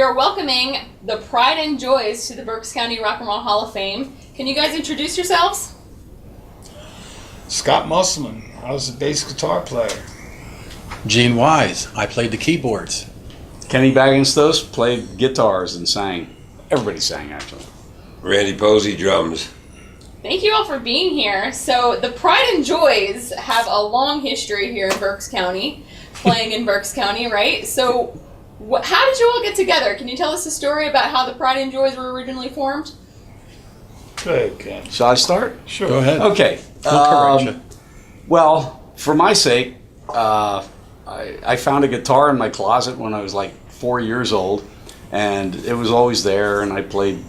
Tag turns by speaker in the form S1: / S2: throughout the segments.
S1: are welcoming the Pride and Joys to the Berks County Rock and Roll Hall of Fame. Can you guys introduce yourselves?
S2: Scott Musselman. I was a bass guitar player.
S3: Gene Wise. I played the keyboards.
S4: Kenny Bagenstos played guitars and sang. Everybody sang, actually.
S5: Randy Posey, drums.
S1: Thank you all for being here. So the Pride and Joys have a long history here in Berks County, playing in Berks County, right? So how did you all get together? Can you tell us a story about how the Pride and Joys were originally formed?
S2: Go ahead, Ken.
S4: Shall I start?
S2: Sure.
S3: Go ahead.
S4: Okay.
S3: We'll correct you.
S4: Well, for my sake, I found a guitar in my closet when I was like 4 years old, and it was always there, and I played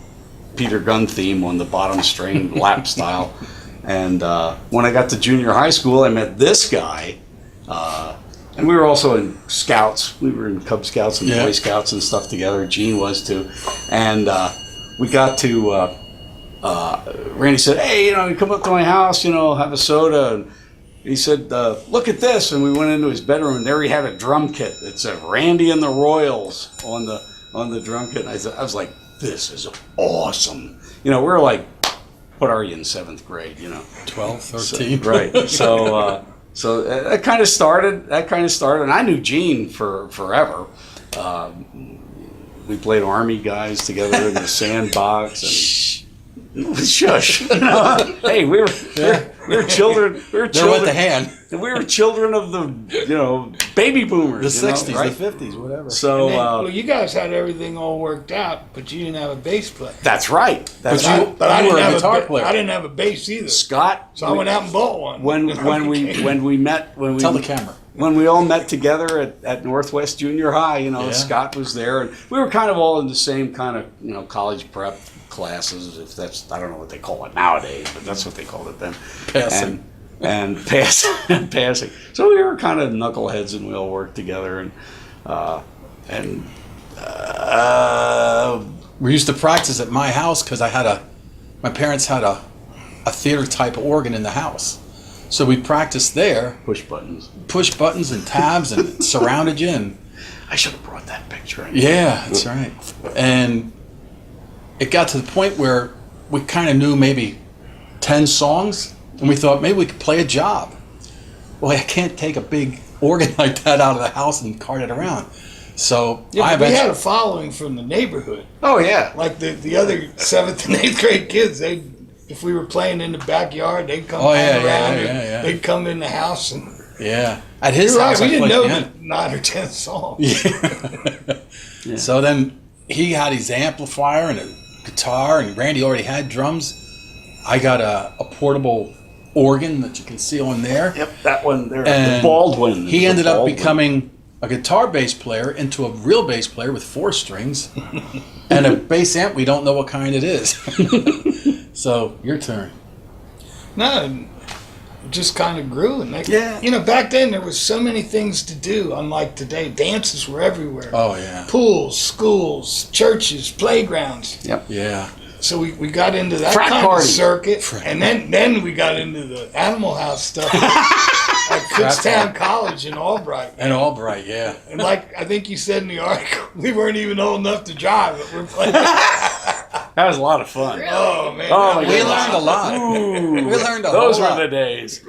S4: Peter Gunn theme on the bottom string, lap style. And when I got to junior high school, I met this guy, and we were also in Scouts. We were in Cub Scouts and Boy Scouts and stuff together. Gene was too. And we got to, Randy said, hey, come up to my house, have a soda. And he said, look at this. And we went into his bedroom, and there he had a drum kit that said Randy and the Royals on the drum kit. And I was like, this is awesome. We were like, what are you in 7th grade,
S3: 12, 13.
S4: So, right. So that kind of started, and I knew Gene for forever. We played Army guys together in the sandbox. And shush. Hey, we were children.
S3: They're with the hand.
S4: And we were children of the, baby boomers.
S3: The 60s,
S4: right?
S3: the 50s, whatever.
S4: So,
S2: Well, you guys had everything all worked out, but you didn't have a bass player.
S4: that's right. That's
S3: But you-
S4: right.
S2: But I
S3: you
S2: didn't
S3: were a
S2: have
S3: guitar
S2: ba-
S3: player.
S2: I didn't have a bass either.
S4: Scott.
S2: So I went out and bought one.
S4: When we met,
S3: Tell the camera.
S4: when we all met together at Northwest Junior High,
S3: Yeah.
S4: Scott was there, and we were kind of all in the same kind of, college prep classes, if that's, I don't know what they call it nowadays, but that's what they called it then.
S3: Passing.
S4: And passing. So we were kind of knuckleheads, and we all worked together, and
S3: We used to practice at my house because my parents had a theater type organ in the house. So we practiced there,
S4: push buttons
S3: and tabs, and it surrounded you. And
S4: I should have brought that picture in.
S3: yeah, that's right. And it got to the point where we kind of knew maybe 10 songs, and we thought maybe we could play a job. Well, I can't take a big organ like that out of the house and cart it around. So
S2: Yeah, but we had a following from the neighborhood.
S4: Oh yeah.
S2: Like the other 7th and 8th grade kids, if we were playing in the backyard, they'd come hang around.
S3: yeah.
S2: They'd come in the house and.
S3: Yeah, at his
S2: You're
S3: house,
S2: right. We didn't know
S3: piano.
S2: the 9 or 10 songs.
S3: Yeah. So then he had his amplifier and a guitar, and Randy already had drums. I got a portable organ that you can see on there.
S4: Yep, that one there.
S3: And
S4: the Baldwin.
S3: He ended up
S4: Baldwin.
S3: becoming a guitar bass player into a real bass player with 4 strings and a bass amp. We don't know what kind it is. So your turn.
S2: No, it just kind of grew. And
S4: Yeah.
S2: back then there was so many things to do, unlike today. Dances were everywhere.
S3: Oh yeah,
S2: Pools, schools, churches, playgrounds.
S4: Yep.
S3: yeah.
S2: So we got into that
S4: Frat
S2: kind
S4: party.
S2: of circuit. And then we got into the Animal House stuff at Kutztown College in Albright.
S3: And Albright, yeah.
S2: And like I think you said in the article, we weren't even old enough to drive, but we're playing.
S4: That was a lot of fun.
S1: Really?
S2: Oh man!
S4: Oh, my
S3: We
S4: goodness.
S3: learned a lot.
S4: Ooh,
S3: We learned a
S4: those
S3: whole
S4: were
S3: lot.
S4: the days.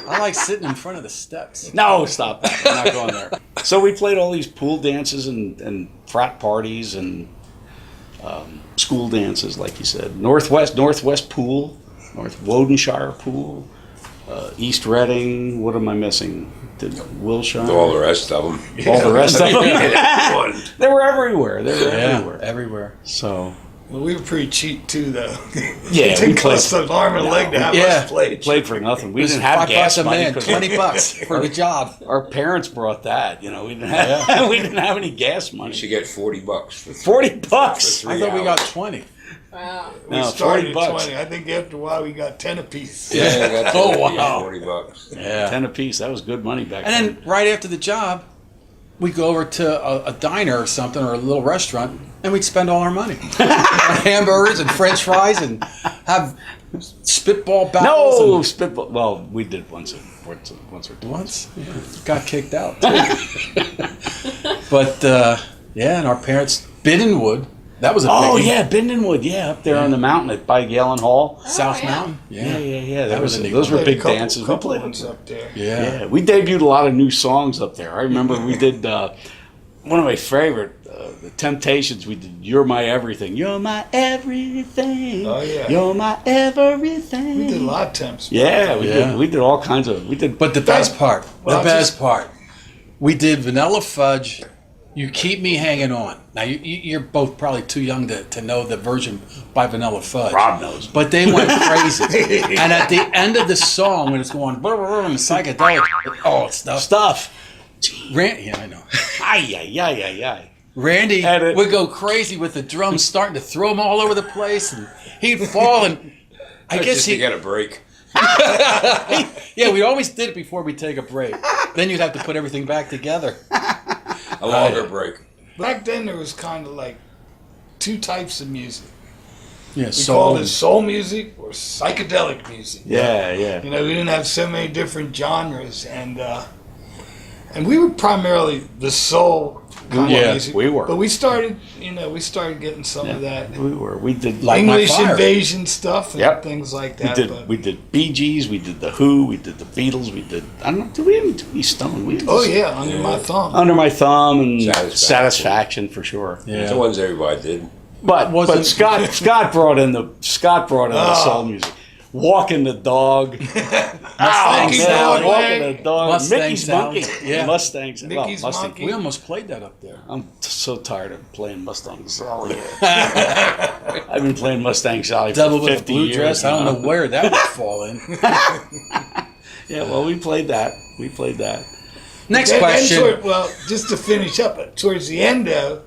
S3: I like sitting in front of the steps.
S4: No, stop that. We're not going there. So we played all these pool dances and frat parties and school dances, like you said. Northwest Pool, North Wodenshire Pool, East Reading. What am I missing? Wilshire.
S5: All the rest of them.
S4: All the rest of them.
S5: One.
S4: They were everywhere. They were
S3: Yeah,
S4: everywhere.
S3: everywhere.
S4: So
S2: Well, we were pretty cheap too, though.
S4: Yeah,
S2: it
S4: we
S2: didn't cost
S4: played-
S2: an arm and a leg to have
S3: Yeah.
S2: us play.
S4: played for nothing. We
S3: It was
S4: didn't have
S3: $5
S4: gas
S3: a
S4: money.
S3: man, 20 bucks for the job.
S4: Our parents brought that. We didn't have we didn't have any gas
S5: You
S4: money.
S5: should get $40 for
S4: 40 bucks.
S5: For
S3: I
S5: 3
S3: thought we got
S5: hours.
S3: 20.
S1: Wow.
S2: We
S4: No,
S2: started
S4: 40
S2: at
S4: bucks.
S2: 20. I think after a while we got 10 apiece.
S5: Yeah, I got
S3: Oh,
S5: that.
S3: wow.
S5: $40.
S3: Yeah.
S4: 10 apiece. That was good money back
S3: And
S4: then.
S3: then right after the job, we'd go over to a diner or something, or a little restaurant, and we'd spend all our money on hamburgers and French fries, and have spitball battles.
S4: No
S3: and
S4: spitball. Well, we did once or twice.
S3: once, yeah, got kicked out. But Yeah, and our parents, Biddonwood, that was a
S4: Oh
S3: biggie.
S4: yeah, Bindenwood, yeah, up there on the mountain by Galen Hall.
S3: South
S1: yeah.
S3: Mountain.
S4: Yeah.
S3: That was a neat
S4: those
S3: one.
S4: were
S2: Played
S4: big
S2: a couple,
S4: dances. We
S2: couple
S4: played
S2: ones up there.
S3: Yeah.
S4: Yeah, we debuted a lot of new songs up there. I remember we did one of my favorite, the Temptations. We did "You're My Everything." You're my everything.
S2: Oh, yeah.
S4: You're my everything.
S2: We did a lot of temps.
S4: Yeah, we
S3: Yeah.
S4: did. We did all kinds of. We did.
S3: But the best part,
S2: Well,
S3: we did Vanilla Fudge, You Keep Me Hanging On. Now, you're both probably too young to know the version by Vanilla Fudge.
S4: Rob knows.
S3: But they went crazy. And at the end of the song, when it's going, psychedelic,
S4: Stuff.
S3: Yeah, I know.
S4: Ay.
S3: Randy
S4: Edit.
S3: would go crazy with the drums, starting to throw them all over the place, and he'd fall. And I guess
S5: just to get a break.
S3: yeah, we always did it before we take a break. Then you'd have to put everything back together.
S5: A longer break.
S2: Back then, there was kind of like two types of music.
S3: Yeah,
S2: We
S3: soul.
S2: called it soul music or psychedelic music.
S4: Yeah.
S2: You know, we didn't have so many different genres, and we were primarily the soul kind
S3: Yeah,
S2: of music.
S4: we were.
S2: But we started getting some of that
S4: We were. We did
S3: Like My
S2: English
S3: Fire.
S2: invasion stuff and
S4: Yep.
S2: things like
S4: We
S2: that.
S4: did.
S2: but,
S4: We did Bee Gees. We did the Who. We did the Beatles. We did. I don't know. Did we even do Stone? We did
S2: oh yeah, under my thumb.
S4: Under My Thumb and
S5: Satisfaction.
S4: Satisfaction for sure.
S3: Yeah.
S5: The ones everybody did.
S4: But
S3: Wasn't-
S4: Scott brought in the soul music. Walking the dog.
S3: Mustang
S2: Mickey
S3: Sally.
S2: Dog.
S4: Walking the dog.
S3: Mustang
S4: Mickey's
S3: Sally.
S4: monkey.
S3: Yeah.
S4: Mustangs.
S2: Mickey's
S4: Mustang.
S2: monkey.
S3: We almost played that up there.
S4: I'm so tired of playing Mustang Sally. I've been playing Mustang Sally for
S3: Devil
S4: 50
S3: with a blue
S4: years.
S3: dress. I don't
S4: now.
S3: know where that would fall in.
S4: Yeah, well, we played that.
S3: Next
S2: Then
S3: question.
S2: just to finish up, towards the end though,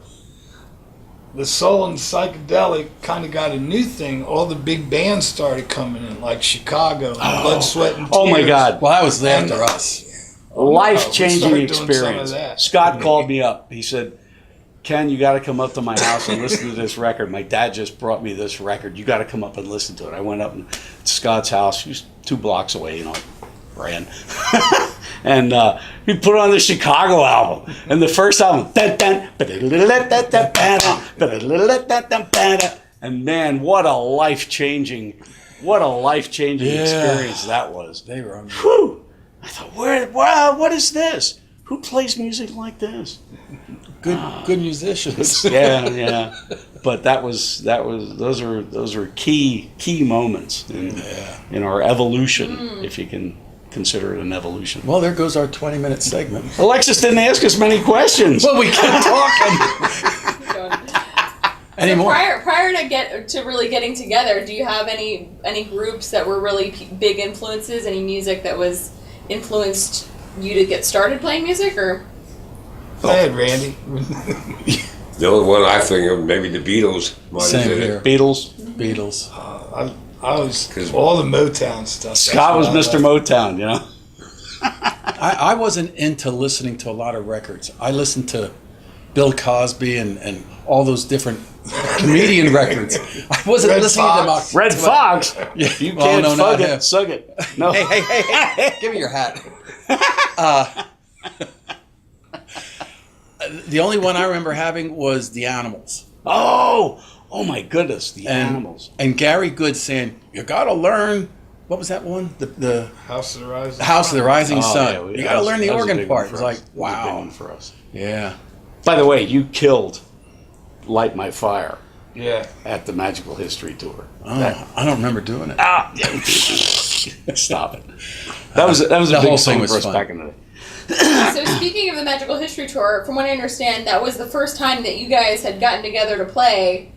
S2: the soul and psychedelic kind of got a new thing. All the big bands started coming in, like Chicago, and Blood, Sweat, and Tears.
S4: Oh my God.
S3: Well, that was after us.
S4: Life-changing
S2: started doing some of
S4: experience.
S2: that.
S4: Scott called me up. He said, Ken, you got to come up to my house and listen to this record. My dad just brought me this record. You got to come up and listen to it. I went up to Scott's house. He was 2 blocks away, ran. And he put on the Chicago album. And the first album, and man, what a life-changing experience that was.
S3: They were on.
S4: Whew! I thought, wow, what is this? Who plays music like this?
S3: Good musicians.
S4: Yeah. But those were key moments in our evolution, if you can consider it an evolution.
S3: Well, there goes our 20-minute segment.
S4: Alexis didn't ask us many questions.
S3: Well, we kept talking. Any
S1: So
S3: more?
S1: prior to really getting together, do you have any groups that were really big influences? Any music that was influenced you to get started playing music, or?
S2: Go ahead, Randy.
S5: The only one I think of, maybe the Beatles. might have
S3: Same
S5: did it.
S3: here. Beatles.
S2: I was all the Motown stuff.
S4: Scott was
S2: That's what
S4: Mr.
S2: I liked.
S4: Motown, you know?
S3: I wasn't into listening to a lot of records. I listened to Bill Cosby and all those different comedian records. I wasn't
S2: Red
S3: listening
S2: Fox.
S3: to them.
S4: Red Fox.
S3: Yeah.
S4: You
S3: Well,
S4: can't
S3: no, not
S4: fug
S3: him.
S4: it, sug it. No.
S3: Hey, give me your hat. The only one I remember having was The Animals.
S4: Oh my goodness, the animals.
S3: And Gary Good saying, you gotta learn, what was that one? The
S2: House of the Rising.
S3: House of the Rising Sun.
S4: yeah,
S3: you
S4: that
S3: gotta
S4: was-
S3: learn the
S4: that was a
S3: organ
S4: big one
S3: part. It
S4: for
S3: was
S4: us.
S3: like,
S4: That was a big
S3: wow.
S4: one for us.
S3: Yeah.
S4: By the way, you killed Light My Fire
S2: Yeah.
S4: at the Magical History Tour.
S3: Oh, I don't remember doing it.
S4: Stop it. That was a
S3: The
S4: big
S3: whole
S4: song
S3: thing was
S4: for us
S3: fun.
S4: back in the day.
S1: So speaking of the Magical History Tour, from what I understand, that was the first time that you guys had gotten together to play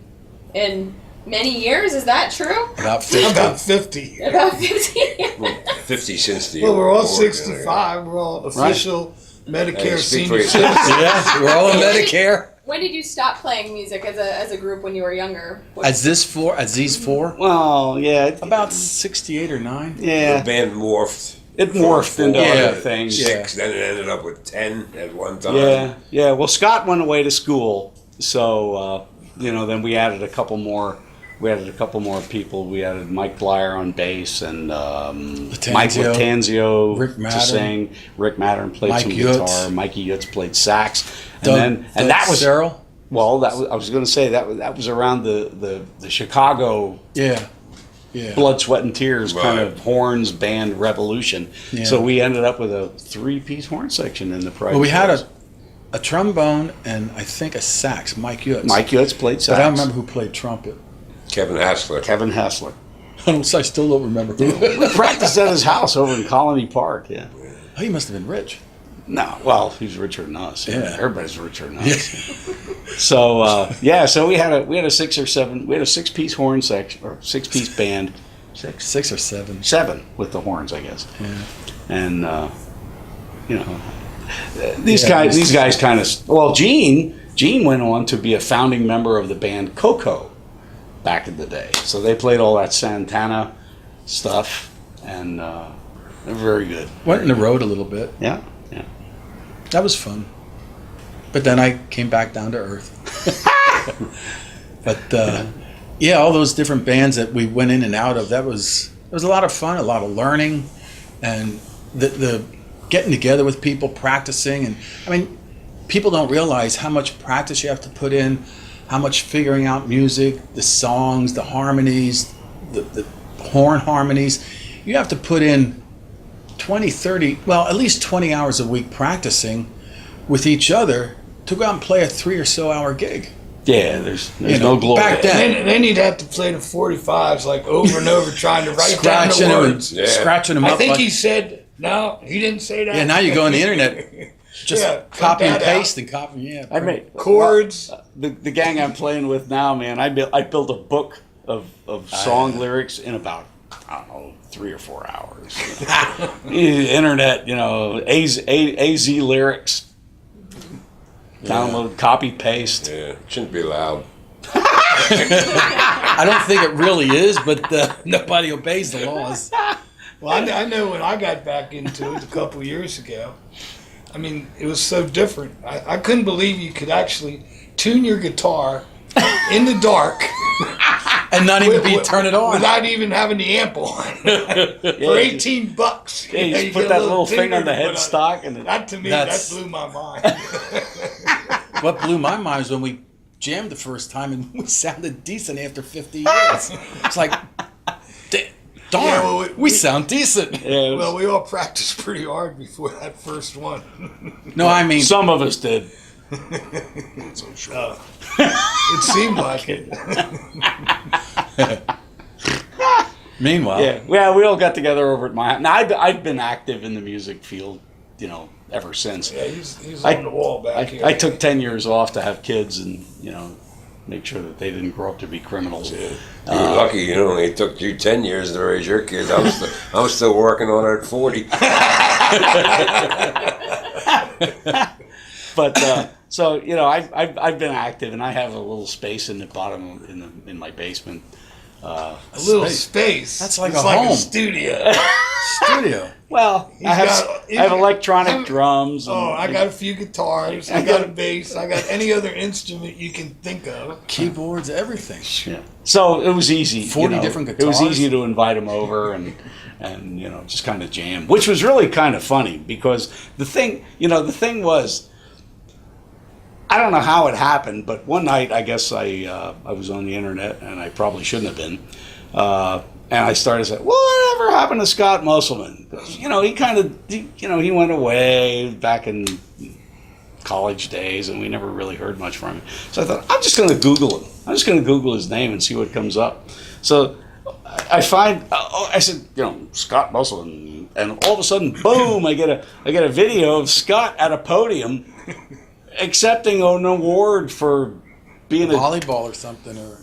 S1: in many years. Is that true?
S3: About 50.
S2: About 50.
S1: About 50.
S5: Well, 50 since the
S2: Well, we're all
S5: war.
S2: 65. We're all official Medicare
S5: Hey, speak
S2: senior
S5: for yourself.
S2: citizens.
S3: Yeah, we're all on Medicare.
S1: When did you stop playing music as a group when you were younger?
S3: As these four?
S4: Well, yeah.
S3: About 68 or 9.
S5: The
S4: Yeah.
S5: band morphed.
S4: It morphed into
S3: Yeah.
S4: other things.
S5: 6, then it ended up with 10 at one time.
S4: Yeah. Well, Scott went away to school, so then we added a couple more. We added a couple more people. We added Mike Blyer on bass and Mike Latanzio
S3: Rick
S4: to
S3: Mattern.
S4: sing. Rick Mattern played
S3: Mike
S4: some
S3: Yutz.
S4: guitar. Mikey Yutz played sax.
S3: Doug
S4: And that was
S3: Searle.
S4: Well, I was going to say that was around the Chicago
S3: Yeah. Yeah.
S4: Blood, Sweat, and Tears kind
S5: Right.
S4: of horns band revolution.
S3: Yeah.
S4: So we ended up with a 3-piece horn section in the Pride.
S3: Well, we
S4: and
S3: had
S4: Joys.
S3: a trombone and I think a sax, Mike Utz.
S4: Mike Utz played sax.
S3: But I don't remember who played trumpet.
S5: Kevin Hassler.
S4: Kevin Hassler.
S3: I still don't remember who.
S4: We practiced at his house over in Colony Park. Yeah.
S3: Oh, he must have been rich.
S4: No, well, he's richer than us.
S3: Yeah.
S4: Everybody's richer than us. So so we had a 6-piece horn section or 6-piece band.
S3: 6 or 7.
S4: 7 with the horns, I guess.
S3: Yeah.
S4: And these
S3: Yeah,
S4: guys kind of. Well, Gene went on to be a founding member of the band Coco back in the day. So they played all that Santana stuff, and they're very good.
S3: Went in the road a little bit.
S4: Yeah.
S3: That was fun. But then I came back down to earth. But yeah, all those different bands that we went in and out of, it was a lot of fun, a lot of learning, and the getting together with people, practicing. And I mean, people don't realize how much practice you have to put in, how much figuring out music, the songs, the harmonies, the horn harmonies. You have to put in 20, 30, well, at least 20 hours a week practicing with each other to go out and play a 3 or so hour gig.
S4: Yeah, there's
S3: You know,
S4: no glory.
S3: back then.
S2: And then you'd have to play the 45s like over and over trying to write down the
S3: Scratching them,
S2: words.
S5: Yeah.
S3: scratching them
S2: I
S3: up.
S2: think
S3: like-
S2: he said, no, he didn't say that.
S3: yeah, now you go on the internet, just
S2: Yeah,
S3: copy and
S2: print that out.
S3: paste and copy. Yeah,
S4: I made
S2: Chords.
S4: the gang I'm playing with now, man. I built a book of song lyrics in about, I don't know, 3 or 4 hours. Internet, AZ lyrics. Download, copy, paste.
S5: Yeah, shouldn't be loud.
S3: I don't think it really is, but nobody obeys the laws.
S2: Well, I know when I got back into it a couple years ago, I mean, it was so different. I couldn't believe you could actually tune your guitar in the dark
S3: And not even turn it on.
S2: without even having the amp on for $18.
S4: Yeah, you
S2: know,
S4: just put
S2: get a
S4: that little thing on
S2: tuner
S4: the
S2: to put
S4: headstock and
S2: That to me,
S3: That's-
S2: that blew my mind.
S3: What blew my mind was when we jammed the first time and we sounded decent after 50 years. It's like, darn,
S2: Yeah, well,
S3: we sound decent.
S4: yeah, it was-
S2: Well, we all practiced pretty hard before that first one.
S3: No, I mean,
S4: some of us did.
S2: It seemed like it.
S3: meanwhile,
S4: Yeah, we all got together over at my house. Now, I've been active in the music field, ever since.
S2: Yeah, he's
S4: I-
S2: on the wall back here.
S4: I took 10 years off to have kids and, make sure that they didn't grow up to be criminals.
S5: You were lucky, it took you 10 years to raise your kids. I was still working on it at 40.
S4: But so I've been active, and I have a little space in the bottom in my basement.
S2: a little space.
S3: That's like
S2: it's
S3: a
S2: like
S3: home.
S2: a studio.
S3: studio.
S4: Well, I
S2: got-
S4: have electronic drums. And,
S2: Oh, I got a few guitars. I got a bass. I got any other instrument you can think of.
S3: Keyboards, everything.
S4: Yeah. So it was easy.
S3: 40 different
S4: It was
S3: guitars?
S4: easy to invite them over and just kind of jam, which was really kind of funny because the thing was, I don't know how it happened, but one night I guess I was on the internet and I probably shouldn't have been, and I started saying, "Whatever happened to Scott Musselman?" Because, he went away back in college days, and we never really heard much from him. So I thought, I'm just going to Google him. I'm just going to Google his name and see what comes up. So I find, I said, Scott Musselman, and all of a sudden, boom! I get a video of Scott at a podium accepting an award for being a
S3: Volleyball or something. Or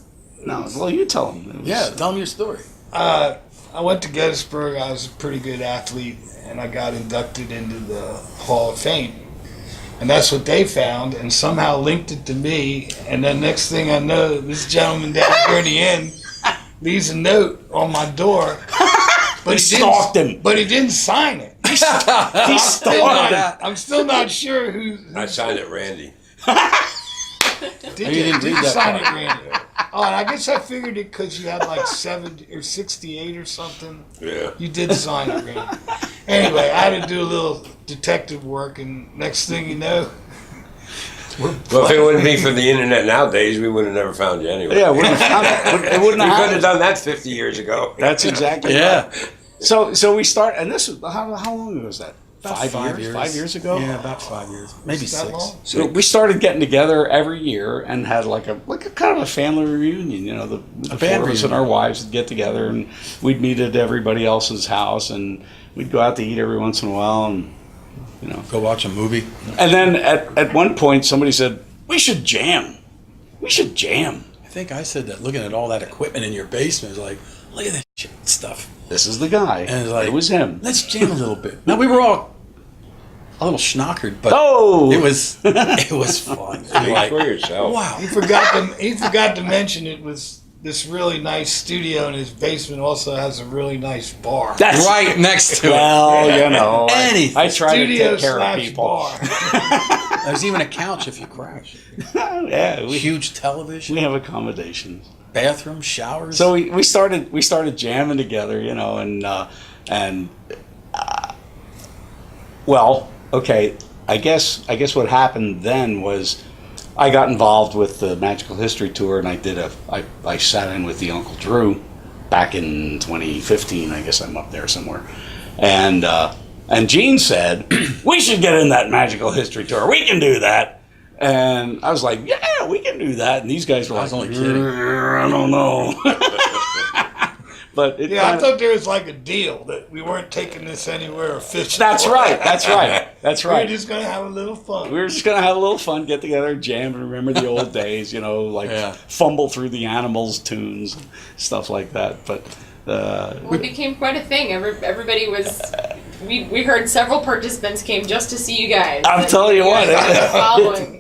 S4: no. Well, you tell him. It was-
S3: yeah, tell them your story.
S2: I went to Gettysburg. I was a pretty good athlete, and I got inducted into the Hall of Fame. And that's what they found, and somehow linked it to me. And then next thing I know, this gentleman down here in the end leaves a note on my door. But
S4: He stalked him.
S2: But he didn't sign it.
S4: He stalked him.
S2: I'm still not sure who
S5: I signed it, Randy.
S2: did.
S3: You
S2: You
S3: didn't read that
S2: sign
S3: part.
S2: it, Randy? Oh, and I guess I figured it because you had like 70 or 68 or something.
S5: Yeah.
S2: You did sign it, Randy. Anyway, I had to do a little detective work, and next thing you know,
S5: Well, if it wouldn't be for the internet nowadays, we would have never found you anyway.
S4: Yeah, it wouldn't have, it wouldn't
S5: We
S4: have
S5: could have
S4: happened.
S5: done that 50 years ago.
S4: That's exactly
S3: Yeah.
S4: right. So we start, and this was how long ago was that?
S3: About
S4: 5 years? 5 years ago?
S3: Yeah, about 5 years. Maybe
S2: Is that
S3: 6.
S2: long?
S4: So we started getting together every year and had like a kind of a family reunion. You know, the
S3: band
S4: four of us and
S3: reunion.
S4: our wives would get together, and we'd meet at everybody else's house, and we'd go out to eat every once in a while, and you know.
S3: Go watch a movie.
S4: And then at one point, somebody said, "We should jam. We should jam."
S3: I think I said that looking at all that equipment in your basement. It was like, look at that shit stuff.
S4: This is the guy.
S3: And it's like,
S4: it was him.
S3: Let's jam a little bit. Now, we were all a little schnockered, but
S4: Oh,
S3: it was fun.
S5: Speak
S3: Like,
S5: for yourself.
S3: wow.
S2: He forgot to mention it was this really nice studio, and his basement also has a really nice bar.
S4: that's
S3: Right next to it.
S4: Well, you know,
S3: Anything.
S4: I try to
S2: Studio
S4: take care of
S2: slash
S4: people.
S2: bar.
S3: There's even a couch if you crash.
S4: Yeah, we
S3: Huge television,
S4: have accommodations.
S3: bathroom, showers.
S4: So we started jamming together, you know, and well, okay. I guess what happened then was I got involved with the Magical History Tour, and I sat in with the Uncle Drew back in 2015. I guess I'm up there somewhere, and Gene said we should get in that Magical History Tour. We can do that. And I was like, yeah, we can do that. And these guys were
S3: I
S4: like,
S3: was only kidding.
S4: I don't know. But it
S2: Yeah, I
S4: kinda-
S2: thought there was like a deal that we weren't taking this anywhere official.
S4: that's right. That's right. That's
S2: We were
S4: right.
S2: just gonna have a little fun.
S4: We were just gonna have a little fun, get together, jam, and remember the old days. You know, like
S3: Yeah.
S4: fumble through the Animals tunes, stuff like that. But
S1: Well, it became quite a thing. Everybody was. We heard several participants came just to see you guys.
S4: I'm
S1: and
S4: telling you what,
S1: guys were following.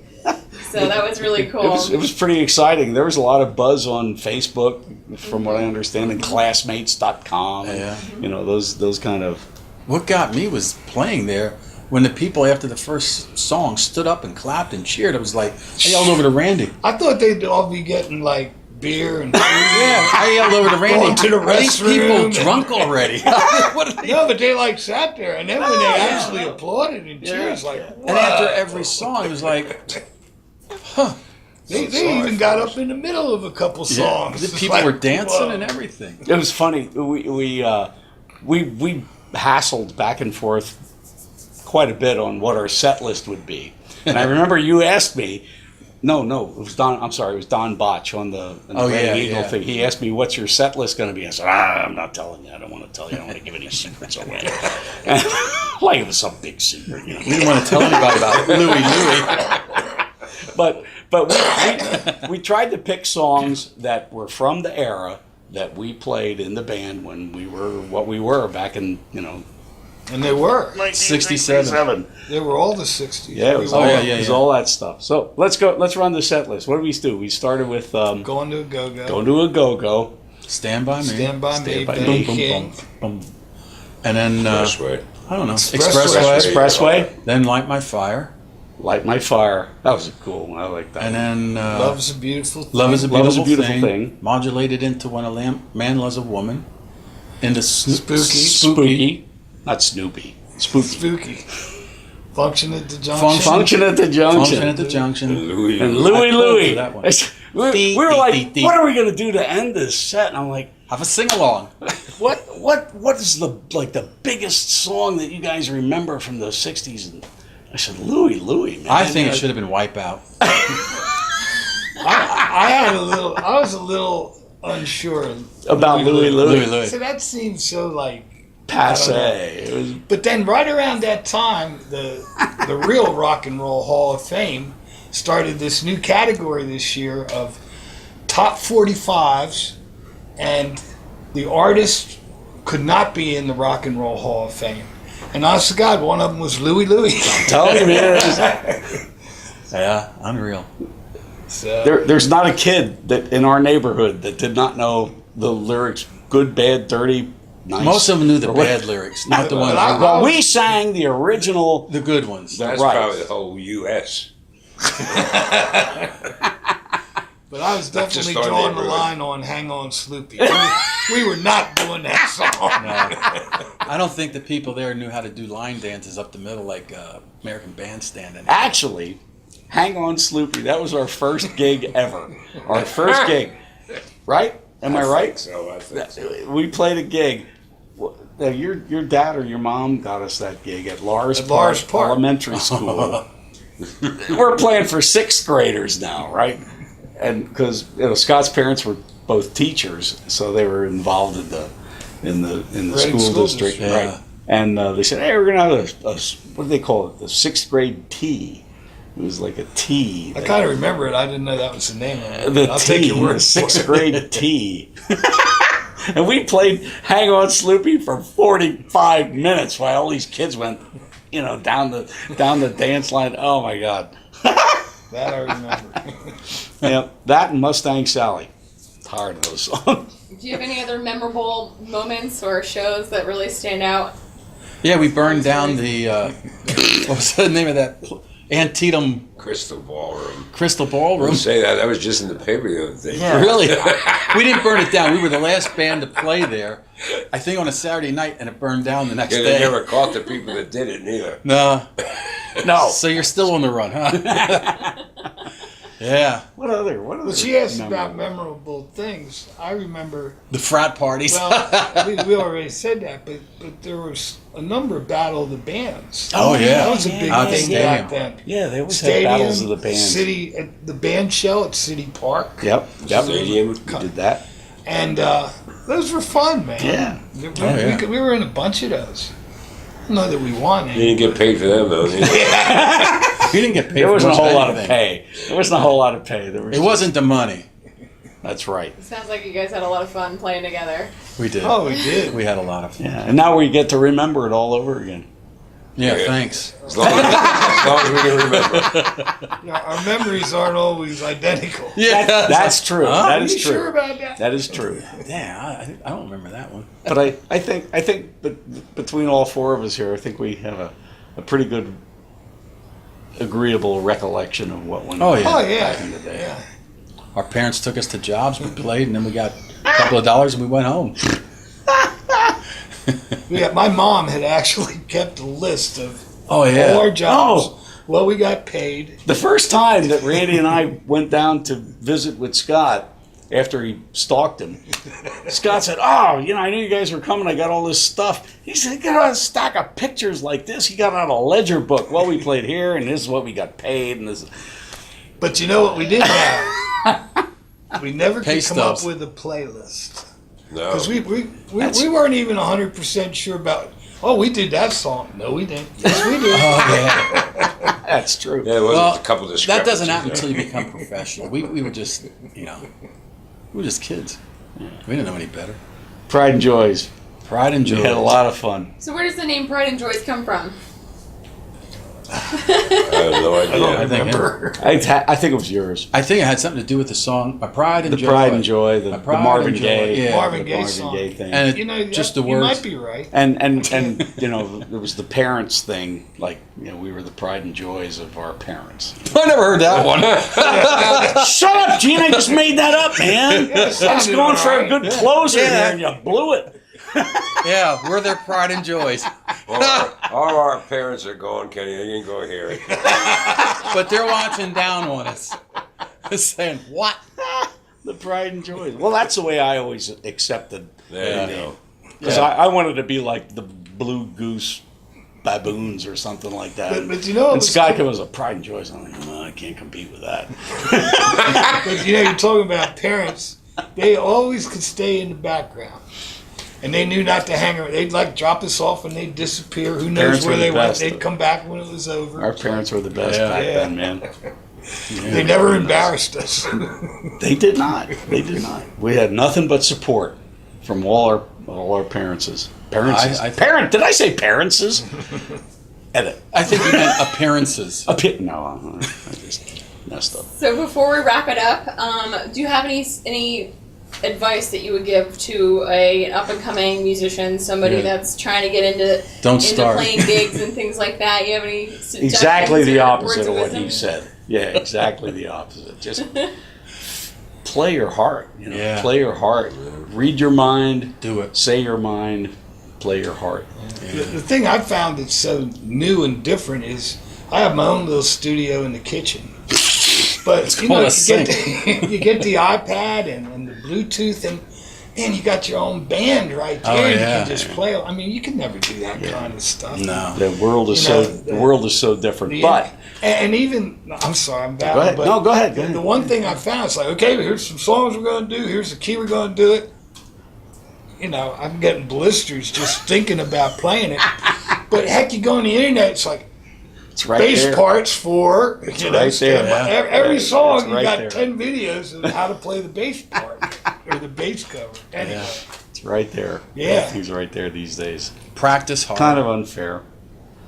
S1: So that was really cool.
S4: it was pretty exciting. There was a lot of buzz on Facebook, from what I understand, and Classmates.com. And,
S3: Yeah.
S4: you know, those kind of.
S3: What got me was playing there when the people after the first song stood up and clapped and cheered. It was like I yelled over to Randy.
S2: I thought they'd all be getting like beer and food.
S3: Yeah, I yelled over to Randy.
S2: Going to the
S3: Are these people
S2: restroom.
S3: drunk already? What are they?
S2: No, but they like sat there, and then when they actually applauded and cheers, like,
S3: And after every song, it was like, huh?
S2: they even got up in the middle of a couple songs.
S3: The
S2: It's
S3: people
S2: like,
S3: were dancing
S2: whoa.
S3: and everything.
S4: It was funny. We hassled back and forth quite a bit on what our set list would be. And I remember you asked me. No, it was Don. I'm sorry, it was Don Botch on the Red Eagle thing. He asked me, "What's your set list going to be?" I said, "I'm not telling you. I don't want to tell you. I don't want to give any secrets away." And, like it was some big secret, you know.
S3: We didn't want to tell anybody about Louie.
S4: But we tried to pick songs that were from the era that we played in the band when we were what we were back in, you know,
S2: And they were.
S3: 67.
S2: They were all the 60s.
S4: Yeah, it was,
S3: Oh,
S4: all,
S3: yeah,
S4: it
S3: yeah,
S4: was
S3: yeah.
S4: all that stuff. So let's run the set list. What did we do? We started with
S2: Going to a go-go.
S4: Going to a Go-Go.
S3: Stand by me.
S2: Stand by
S4: Stand
S2: me,
S4: by
S2: Benny
S4: me.
S2: King.
S3: Boom. And then
S5: Expressway.
S3: I don't know.
S2: Expressway.
S4: Expressway.
S3: Then Light My Fire.
S4: Light My Fire. That was a cool one. I like that.
S3: And then
S2: Love is a beautiful thing.
S3: Love is a
S4: Love is a
S3: beautiful,
S4: Beautiful
S3: thing.
S4: Thing.
S3: Modulated into When a Man Loves a Woman. Into
S2: Spooky.
S4: Spooky. Not Snoopy. Spooky.
S2: Spooky. Function at the junction.
S4: Function at the Junction.
S3: Function at the Junction.
S5: Louis.
S4: And
S3: I
S4: Louie
S3: pulled
S4: Louie.
S3: for that one.
S4: We were like, what are we gonna do to end this set? And I'm like,
S3: Have a sing along.
S4: what is the biggest song that you guys remember from the '60s? And I said, Louie Louie, man.
S3: I think it should have been Wipeout.
S2: I was a little unsure
S4: about Louie Louie.
S3: Louie.
S2: So that seems so like.
S4: Passe. It was
S2: But then right around that time, the real Rock and Roll Hall of Fame started this new category this year of top 45s, and the artist could not be in the Rock and Roll Hall of Fame. And honest to God, one of them was Louie Louie.
S4: telling you, man.
S3: Yeah, unreal.
S2: So,
S4: There's not a kid that in our neighborhood that did not know the lyrics good, bad, dirty, nice.
S3: Most of them knew the
S4: Or what-
S3: bad lyrics, not the ones.
S2: But I-
S4: Well, we sang the original.
S3: The good ones.
S5: That's
S4: Right.
S5: probably the whole U.S.
S2: but I was definitely
S5: our
S2: drawing the
S5: neighborhood.
S2: line on Hang On Sloopy. We were not doing that song.
S3: I don't think the people there knew how to do line dances up the middle like American Bandstand. And
S4: Actually, Hang On Sloopy. That was our first gig ever. Our first gig. Right? Am I right?
S5: I think so.
S4: We played a gig. Now, your dad or your mom got us that gig at Lars Park Elementary School. We're playing for sixth graders now, right? And because Scott's parents were both teachers, so they were involved in the school district,
S3: Yeah.
S4: right? And they said, "Hey, we're gonna have a what do they call it? The sixth grade tea." It was like a tea.
S2: I kind of remember it. I didn't know that was the name of it.
S4: The
S2: I'll
S4: tea,
S2: take your word
S4: the
S2: for
S4: sixth
S2: it.
S4: grade tea. And we played Hang On Sloopy for 45 minutes while all these kids went, down the dance line. Oh my God.
S2: That I remember.
S4: Yeah, that and Mustang Sally. Tired of those songs.
S1: Do you have any other memorable moments or shows that really stand out?
S3: Yeah, we burned down the, what was the name of that? Antietam
S5: Crystal Ballroom.
S3: Crystal Ballroom.
S5: Don't say that. That was just in the paper the other day.
S4: Yeah.
S3: Really? We didn't burn it down. We were the last band to play there, I think on a Saturday night, and it burned down the next
S5: Yeah,
S3: day.
S5: they never caught the people that did it neither.
S3: No.
S4: No.
S3: So you're still on the run, huh? Yeah.
S4: What other?
S2: Well, she asked about memorable things. I remember.
S3: The frat parties.
S2: Well, we already said that, but there was a number of Battle of the Bands.
S3: Oh, yeah.
S2: That was a big
S3: Out
S2: thing
S3: stadium.
S2: back then.
S4: Yeah, they always had
S2: Stadium,
S4: battles of the bands.
S2: City, at the band shell at City Park.
S4: Yep.
S5: Stadium.
S4: We did that.
S2: And those were fun, man.
S4: Yeah.
S2: We were in a bunch of those. Not that we won
S5: You
S2: any.
S5: didn't get paid for them, though. Did you?
S3: We didn't get paid.
S4: There wasn't a
S3: for much
S4: whole lot of
S3: anything.
S4: pay. There wasn't a whole lot of pay.
S3: It wasn't the money.
S4: That's right.
S1: It sounds like you guys had a lot of fun playing together.
S3: We did.
S2: Oh, we did.
S3: We had a lot of fun.
S4: Yeah, and now we get to remember it all over again.
S3: Yeah,
S5: Yeah.
S3: thanks.
S5: As long as we can remember.
S2: Yeah, our memories aren't always identical.
S3: Yeah,
S4: That's true.
S3: Huh?
S4: That
S2: Are
S4: is
S2: you
S4: true.
S2: sure about that?
S4: That is true.
S3: Yeah, I don't remember that one.
S4: But I think between all four of us here, I think we have a pretty good, agreeable recollection of what went
S3: Oh,
S4: on
S3: yeah.
S2: Oh, yeah.
S4: back in the day.
S2: Yeah.
S3: Our parents took us to jobs, we played, and then we got a couple of dollars and we went home.
S2: Yeah, my mom had actually kept a list of
S3: Oh,
S2: all our
S3: yeah.
S2: jobs. Well, we got paid.
S4: The first time that Randy and I went down to visit with Scott after he stalked him, Scott said, "Oh, I knew you guys were coming. I got all this stuff." He said, "You got a stack of pictures like this. He got out a ledger book. Well, we played here, and this is what we got paid, and this."
S2: But you know what we didn't have? We never
S3: Pay
S2: could come up
S3: stubs.
S2: with a playlist.
S5: No.
S2: Because we weren't even 100% sure about, oh, we did that song. No, we didn't. Yes, we did.
S3: Oh, yeah.
S4: That's true.
S5: Yeah, it wasn't
S3: Well,
S5: a couple of
S3: that doesn't
S5: discrepancies
S3: happen
S5: there.
S3: until you become professional. We were just, we were just kids. We didn't know any better.
S4: Pride and Joys.
S3: Pride and
S4: We
S3: joy.
S4: had a lot of fun.
S1: So where does the name Pride and Joys come from?
S5: I have no idea.
S3: I think,
S4: I think it was yours.
S3: I think it had something to do with the song "My Pride and
S4: The
S3: Joy."
S4: Pride and Joy,
S3: My
S4: the
S3: Pride
S4: Marvin
S3: and Joy,
S4: Gaye,
S3: yeah.
S2: Marvin
S4: the
S2: Gaye
S4: Marvin
S2: song.
S4: Gaye thing.
S3: And
S2: You know,
S3: just
S2: that-
S3: the
S2: you
S3: words.
S2: might be right.
S4: And there was the parents thing, like we were the pride and joys of our parents.
S3: I never heard that one.
S4: Shut up, Gene! I just made that up, man. I was
S2: sounded
S4: going for a
S2: alright.
S4: good closer
S3: Yeah.
S4: here, and you blew it.
S3: Yeah, we're their pride and joys.
S5: All our parents are gone, Kenny. They ain't going to hear it.
S3: But they're watching down on us. Saying, what?
S4: The pride and joys. Well, that's the way I always accepted.
S5: There you go.
S4: Because I wanted to be like the Blue Goose Baboons or something like that.
S2: But you know what
S4: and
S2: was
S4: Scott
S2: cool?
S4: was a pride and joys. I'm like, oh, I can't compete with that.
S2: But you're talking about parents. They always could stay in the background. And they knew not to hang around. They'd drop us off and they'd disappear. Who knows
S4: Parents
S2: where
S4: were
S2: they
S4: the
S2: went.
S4: best.
S2: They'd come back when it was over.
S4: Our parents were the best
S3: Yeah.
S4: back
S2: Yeah.
S4: then, man.
S2: They never embarrassed us.
S4: They did not. They did not. We had nothing but support from all our parents. Parents. Parent. Did I say parents? Edit.
S3: I think you meant appearances.
S4: No, I just messed up.
S1: So before we wrap it up, do you have any advice that you would give to an up and coming musician, somebody
S3: Yeah.
S1: that's trying to get into
S3: Don't start.
S1: playing gigs and things like that? You have any suggestions
S4: Exactly the
S1: or
S4: opposite
S1: words
S4: of what
S1: wisdom?
S4: you said. Yeah, exactly the opposite. Just play your heart.
S3: Yeah.
S4: Play your heart. Read your mind.
S3: Do it.
S4: Say your mind. Play your heart.
S2: The thing I found that's so new and different is I have my own little studio in the kitchen. But
S3: It's
S2: you know,
S3: called a
S2: you get, you get the iPad and the Bluetooth, and man, you got your own band right there.
S3: Oh,
S2: You
S3: yeah.
S2: can just play. I mean, you can never do that kind of stuff.
S3: No.
S4: The world is
S2: You know,
S4: the world is so different.
S2: The-
S4: But
S2: and even I'm sorry, I'm babbling,
S4: go ahead.
S2: but
S4: No, go ahead. Go
S2: the
S4: ahead.
S2: one thing I found is like, okay, here's some songs we're gonna do. Here's the key we're gonna do it. You know, I'm getting blisters just thinking about playing it. But heck, you go on the internet, it's like
S4: It's right
S2: bass
S4: there.
S2: parts for you know
S4: right there,
S2: standby.
S3: yeah.
S2: Every
S4: It's
S2: song you
S4: right
S2: got
S4: there.
S2: 10 videos of how to play the bass part or the bass cover. Anyway,
S4: It's right there.
S2: Yeah.
S4: He's right there these days.
S3: Practice hard.
S4: Kind of unfair.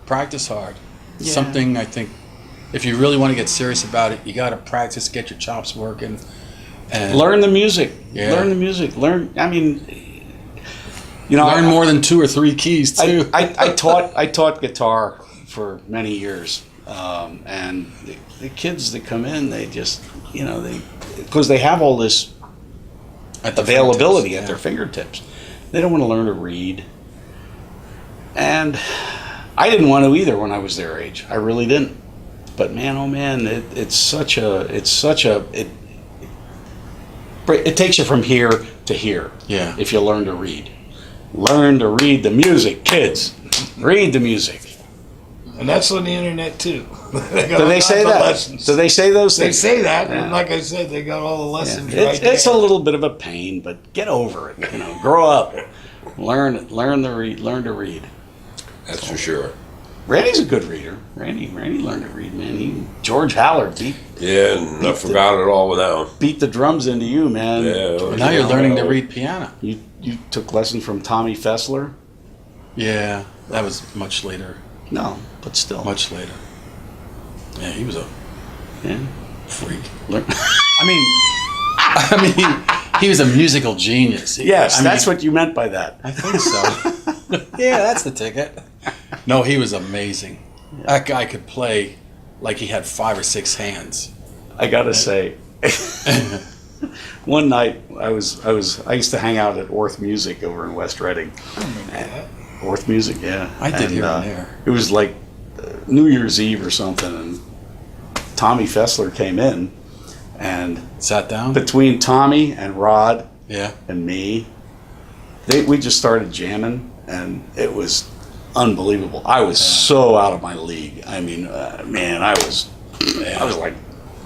S3: Practice hard.
S4: Yeah.
S3: Something I think, if you really want to get serious about it, you got to practice, get your chops working, and
S4: Learn the music.
S3: Yeah.
S4: Learn the music. Learn. I mean, you know,
S3: learn more than 2 or 3 keys too.
S4: I taught guitar for many years, and the kids that come in, they just, you know, because they have all this
S3: At the
S4: availability
S3: fingertips,
S4: at their fingertips. They don't want to learn to read. And I didn't want to either when I was their age. I really didn't. But man, oh man, it takes you from here to here.
S3: Yeah.
S4: If you learn to read. Learn to read the music, kids. Read the music.
S2: and that's on the internet too. They got
S4: Do
S2: all
S4: they say
S2: kinds of
S4: that?
S2: lessons.
S4: Do they say those
S2: They
S4: things?
S2: say that,
S4: Yeah.
S2: and like I said, they got all the lessons
S4: Yeah.
S2: right
S4: It's
S2: there.
S4: a little bit of a pain, but get over it. You know, grow up. Learn to read.
S5: That's for sure.
S4: Randy's a good reader. Randy learned to read, man. George Hallard
S5: Yeah, and I forgot it all without.
S4: beat the drums into you, man.
S5: Yeah.
S3: Now you're learning to read piano.
S4: You took lessons from Tommy Fessler?
S3: Yeah, that was much later.
S4: No, but still.
S3: Much later. Yeah, he was a
S4: Yeah.
S3: freak.
S4: Learn-
S3: I mean, he was a musical genius.
S4: yes,
S3: I
S4: that's
S3: mean,
S4: what you meant by that.
S3: I think so. Yeah, that's the ticket. No, he was amazing. That guy could play like he had 5 or 6 hands.
S4: I gotta say, one night I used to hang out at Orth Music over in West Reading. Orth Music, yeah.
S3: I did here and there.
S4: It was like New Year's Eve or something, and Tommy Fessler came in, and
S3: Sat down?
S4: between Tommy and Rod
S3: Yeah.
S4: and me, we just started jamming, and it was unbelievable. I was so out of my league. I mean, man, I was like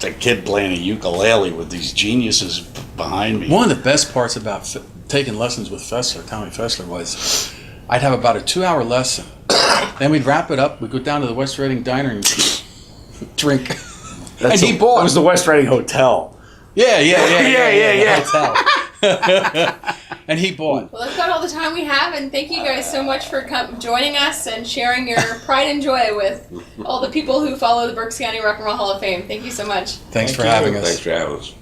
S4: a kid playing a ukulele with these geniuses behind me.
S3: One of the best parts about taking lessons with Fessler, Tommy Fessler, was I'd have about a 2-hour lesson. Then we'd wrap it up. We'd go down to the West Reading Diner and drink. And he bought.
S4: It was the West Reading Hotel.
S3: Yeah.
S4: Yeah.
S3: Hotel. And he bought.
S1: Well, that's about all the time we have, and thank you guys so much for joining us and sharing your pride and joy with all the people who follow the Berks County Rock and Roll Hall of Fame. Thank you so much.
S3: Thanks for
S2: you.
S3: having us.
S5: Thanks for having us.